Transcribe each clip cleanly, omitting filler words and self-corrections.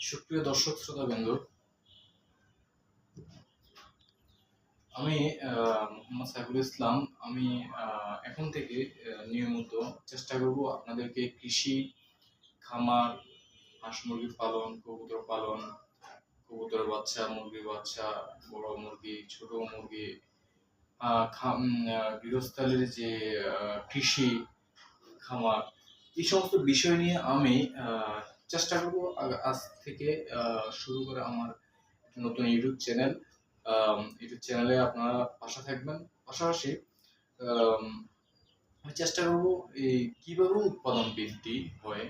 সুপ্রিয় দর্শক শ্রোতাবৃন্দ, আমি মোহাম্মদ সাইফুল ইসলাম। আমি এখন থেকে নিয়মিত চেষ্টা করব আপনাদেরকে কৃষি, খামার, হাঁস মুরগি পালন, কবুতর পালন, কবুতরের বাচ্চা, মুরগির বাচ্চা, বড় মুরগি, ছোট মুরগি, গৃহস্থালির যে কৃষি, খামার, এই সমস্ত বিষয় নিয়ে আমি চেষ্টা করব আজ থেকে শুরু করে আমার নতুন ইউটিউব চ্যানেল। ইউটিউব চ্যানেলে আপনারা পাশে থাকবেন। পাশাপাশি আমি চেষ্টা করব এই কিভাবে উৎপাদন বৃদ্ধি হয়,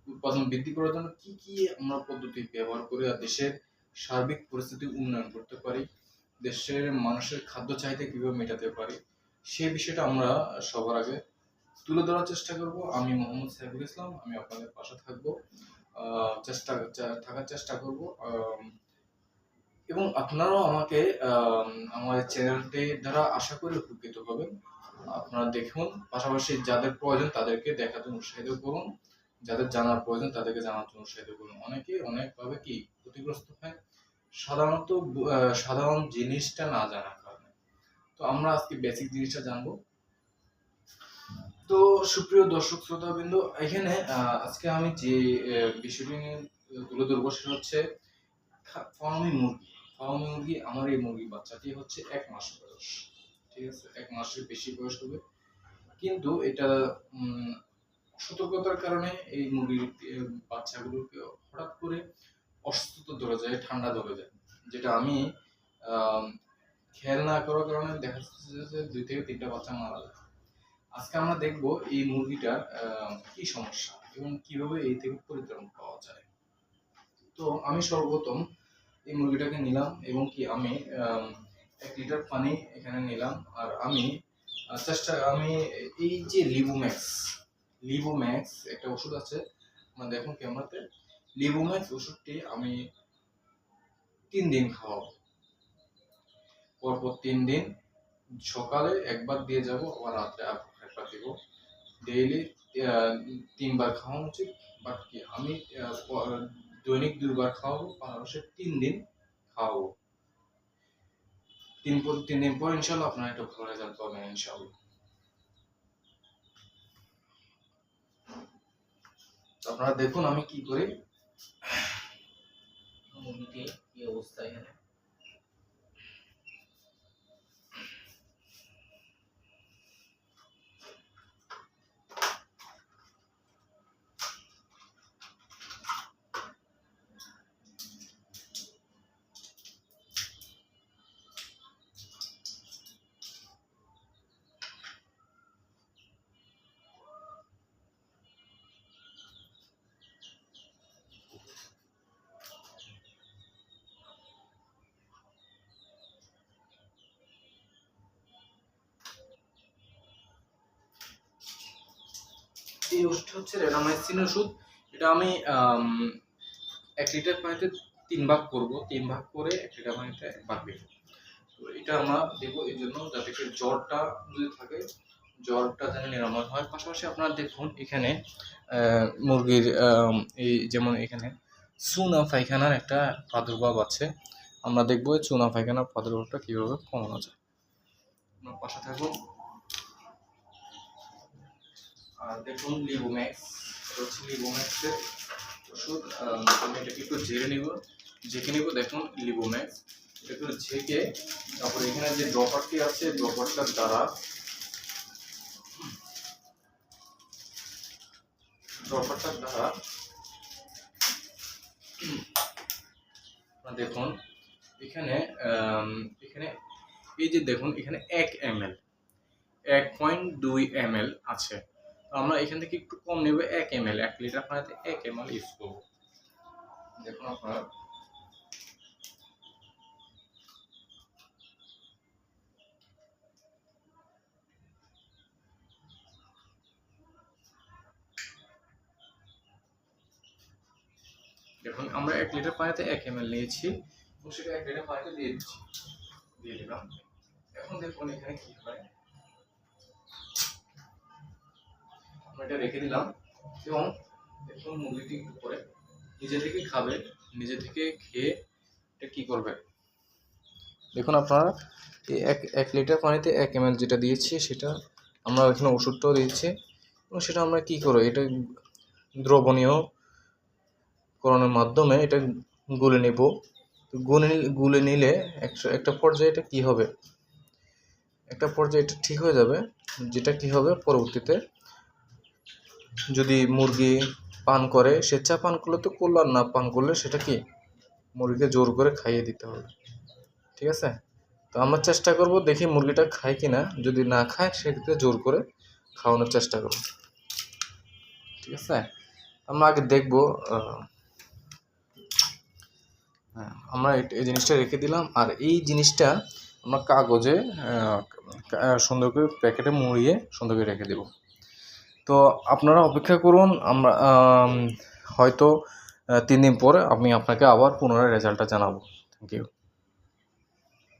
উৎপাদন বৃদ্ধি করার জন্য কি কি আমরা পদ্ধতি ব্যবহার করে দেশের সার্বিক পরিস্থিতি উন্নয়ন করতে পারি, দেশের মানুষের খাদ্য চাহিদা কিভাবে মেটাতে পারি, সেই বিষয়টা আমরা সবার আগে তুলে ধরার চেষ্টা করব। আমি মোহাম্মদ সাইফুল ইসলাম, আমি আপনাদের পাশে থাকবো, থাকার চেষ্টা করব। এবং আপনারাও আমাকে আমাদের চ্যানেলটি দ্বারা আশা করি উপকৃত হবেন। আপনারা দেখুন, পাশাপাশি যাদের প্রয়োজন তাদেরকে দেখাতে উৎসাহিত করুন, যাদের জানার প্রয়োজন তাদেরকে জানাতে উৎসাহিত করুন। অনেকে অনেকভাবে কি ক্ষতিগ্রস্ত হয় সাধারণত সাধারণ জিনিসটা না জানার কারণে। তো আমরা আজকে বেসিক জিনিসটা জানবো। তো সুপ্রিয় দর্শক শ্রোতাবৃন্দ, এখানে আজকে আমি যে বিষয়টি নিয়ে তুলে ধরবো সেটা হচ্ছে ফার্মি মুরগি। ফার্মি মুরগি, আমার এই মুরগির বাচ্চাটি হচ্ছে 1 মাস বয়স। ঠিক আছে, 1 মাসের বেশি বয়স হবে, কিন্তু এটা সতর্কতার কারণে এই মুরগির বাচ্চাগুলোকে হঠাৎ করে অসুস্থতা ধরে যায়, ঠান্ডা ধরে যায়, যেটা আমি খেয়াল না করার কারণে দেখা যাচ্ছে যে 2 থেকে 3টা বাচ্চা মারা যায়। আজকে আমরা দেখবো এই মুরগিটার কি সমস্যা এবং কিভাবে এই থেকে পরিত্রাণ পাওয়া যায়। তো আমি সর্বপ্রথম এই মুরগিটাকে নিলাম এবং কি আমি 1 লিটার পানি এখানে নিলাম। আর আমি এই যে লিবোম্যাক্স একটা ওষুধ আছে, আপনারা দেখুন ক্যামেরাতে। লিবোম্যাক্স ওষুধটি আমি 3 দিন খাওয়াবো, পরপর 3 দিন। সকালে একবার দিয়ে যাব, আবার রাত্রে একবার দিব। ডেইলি 3 বার খাওয়ানো উচিত। বাট কি আমি দৈনিক 2 বার খাওয়াবো, পাশাপাশি 3 দিন খাওয়াবো। 3 দিন পর ইনশাল্লাহ আপনারা একটা ভালো রেজাল্ট পাবেন ইনশাল্লাহ। আপনারা দেখুন আমি কি করি। মুরগিটি কি অবস্থা এখানে। এই ওষুধ হচ্ছে রেনামাইসিন ওষুধ। এটা আমি 1 লিটার পানিতে 3 ভাগ করব, 3 ভাগ করে 1 লিটার পানিতে 1 ভাগ দেব। তো এটা আমরা দেবো এই জন্য যাতে জ্বরটা যদি থাকে, জ্বরটা যেন নিরাময় হয়। পাশাপাশি আপনারা দেখুন এখানে মুরগির এই যেমন এখানে চুনা পায়খানার একটা প্রাদুর্ভাব আছে। আমরা দেখবো চুনা পায়খানার প্রাদুর্ভাবটা কিভাবে কমানো যায়। আপনার পাশে থাকুন। আর দেখুন লিবোম্যাক্স, এটা হচ্ছে লিবোম্যাক্সের ওষুধ। আমি এটাকে একটু ঝেঁকে নিব। দেখুন লিবোম্যাক্স, এটা একটু ঝেঁকে তারপরে এখানে যে ড্রপারটি আছে, ড্রপারটার দ্বারা দেখুন এখানে এখানে এই যে দেখুন এখানে 1 ml 1.2 ml আছে। আমরা এখান থেকে একটু কম নেব, 1 ml, 1 লিটার পানিতে 1 ml ইউজ করব। দেখুন আপনারা দেখুন আমরা 1 লিটার পানিতে 1 ml নিয়েছি এবং সেটা 1 লিটার পানিতে দিয়ে দিলাম। এখন দেখুন এখানে কি হয়, আমরা এটা রেখে দিলাম এবং দেখুন মুরগিটি করে নিজে থেকে খাবে, নিজে থেকে খেয়ে এটা কী করবে। দেখুন আপনারা এই এক লিটার পানিতে 1 ml যেটা দিয়েছি সেটা আমরা এখানে ওষুধটাও দিয়েছি এবং সেটা আমরা কী করব, এটা দ্রবণীয়করণের মাধ্যমে এটা গুলে নেব। গুলে নিলে একটা পর্যায়ে এটা কী হবে, একটা পর্যায়ে এটা ঠিক হয়ে যাবে, যেটা কী হবে পরবর্তীতে যদি মুরগি পান করে, স্বেচ্ছা পান করলে তো করলো, আর না পান করলে সেটা কি মুরগিকে জোর করে খাইয়ে দিতে হবে। ঠিক আছে, তো আমরা চেষ্টা করব দেখি মুরগিটা খায় কি না, যদি না খায় সেক্ষেত্রে জোর করে খাওয়ানোর চেষ্টা করব। ঠিক আছে, আমরা আগে দেখব। হ্যাঁ, আমরা এই জিনিসটা রেখে দিলাম, আর এই জিনিসটা আমরা কাগজে সুন্দর করে প্যাকেটে মুড়িয়ে সুন্দর করে রেখে দেব। তো আপনারা অপেক্ষা করুন, আমরা হয়তো 3 দিন পরে আমি আপনাকে আবার পুনরায় রেজাল্টটা জানাবো। Thank you.